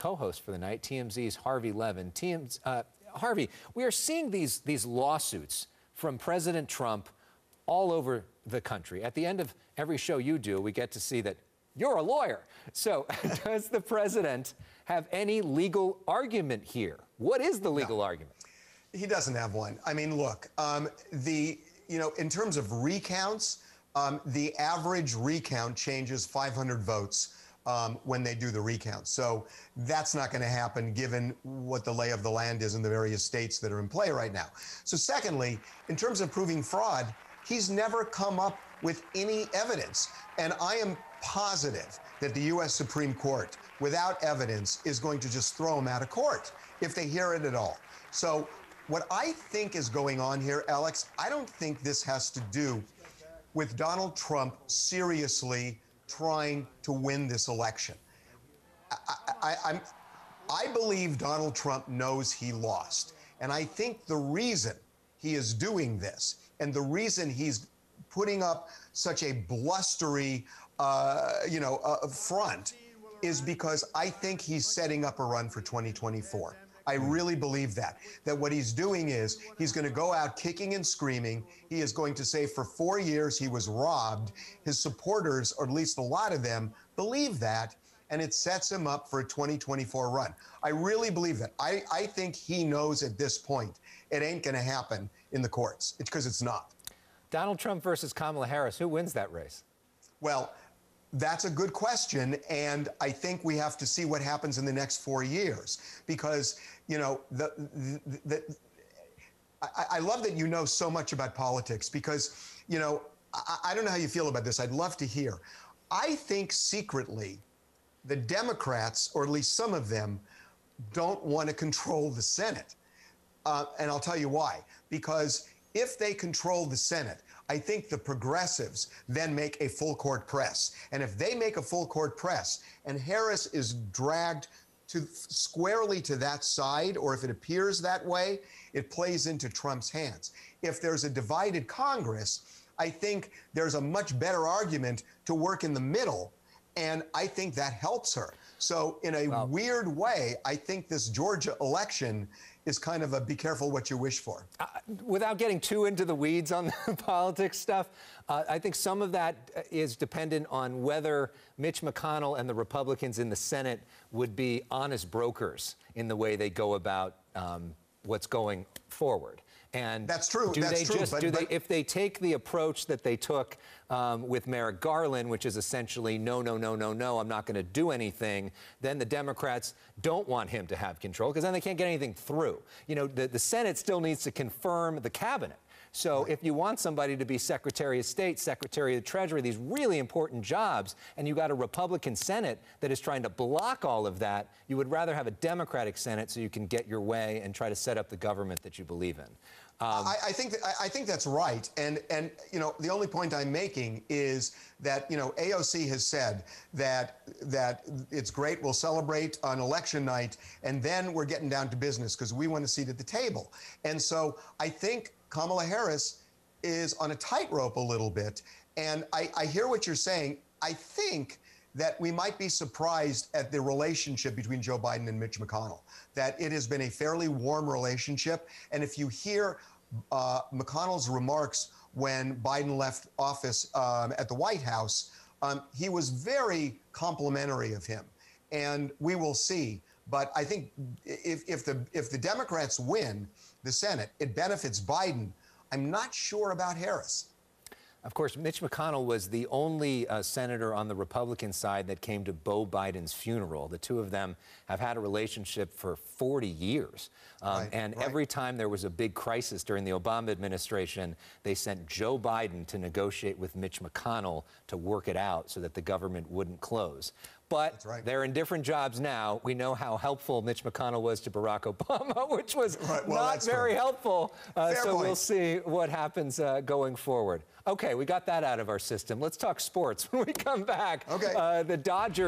co-host for the night, TMZ's Harvey Levin. Harvey, we are seeing these lawsuits from President Trump all over the country. At the end of every show you do, we get to see that you're a lawyer. So does the president have any legal argument here? What is the legal argument? He doesn't have one. I mean, look, in terms of recounts, the average recount changes 500 votes when they do the recount. So that's not going to happen given what the lay of the land is in the various states that are in play right now. So secondly, in terms of proving fraud, he's never come up with any evidence. And I am positive that the U.S. Supreme Court, without evidence, is going to just throw him out of court if they hear it at all. So what I think is going on here, Elex, I don't think this has to do with Donald Trump seriously trying to win this election. I believe Donald Trump knows he lost. And I think the reason he is doing this and the reason he's putting up such a blustery, front is because I think he's setting up a run for 2024. I really believe that what he's doing is he's going to go out kicking and screaming. He is going to say for 4 years he was robbed. His supporters, or at least a lot of them, believe that, and it sets him up for a 2024 run. I really believe that. I think he knows at this point it ain't going to happen in the courts. It's because it's not. Donald Trump versus Kamala Harris. Who wins that race? Well, that's a good question, and I think we have to see what happens in the next 4 years because, I love that you know so much about politics because, I don't know how you feel about this. I'd love to hear. I think secretly the Democrats, or at least some of them, don't want to control the Senate. And I'll tell you why. Because if they control the Senate, I think the progressives then make a full court press. And if they make a full court press and Harris is dragged squarely to that side, or if it appears that way, it plays into Trump's hands. If there's a divided Congress, I think there's a much better argument to work in the middle. And I think that helps her. So in a weird way, I think this Georgia election is kind of a be careful what you wish for. Without getting too into the weeds on the politics stuff, I think some of that is dependent on whether Mitch McConnell and the Republicans in the Senate would be honest brokers in the way they go about what's going forward. And that's true. If they take the approach that they took with Merrick Garland, which is essentially no, I'm not going to do anything, then the Democrats don't want him to have control because then they can't get anything through. The Senate still needs to confirm the cabinet. So if you want somebody to be Secretary of State, Secretary of the Treasury, these really important jobs, and you got a Republican Senate that is trying to block all of that, you would rather have a Democratic Senate so you can get your way and try to set up the government that you believe in. I think that's right. And the only point I'm making is that, AOC has said that it's great, we'll celebrate on election night, and then we're getting down to business because we want a seat at the table. And so I think Kamala Harris is on a tightrope a little bit. And I hear what you're saying. I think that we might be surprised at the relationship between Joe Biden and Mitch McConnell, that it has been a fairly warm relationship. And if you hear McConnell's remarks when Biden left office at the White House, he was very complimentary of him. And we will see. But I think if the Democrats win the Senate, it benefits Biden. I'm not sure about Harris. Of course, Mitch McConnell was the only senator on the Republican side that came to Beau Biden's funeral. The two of them have had a relationship for 40 years. Every time there was a big crisis during the Obama administration, they sent Joe Biden to negotiate with Mitch McConnell to work it out so that the government wouldn't close. But they're in different jobs now. We know how helpful Mitch McConnell was to Barack Obama, which was not very helpful. So we'll see what happens going forward. Okay, we got that out of our system. Let's talk sports when we come back. Okay. The Dodgers.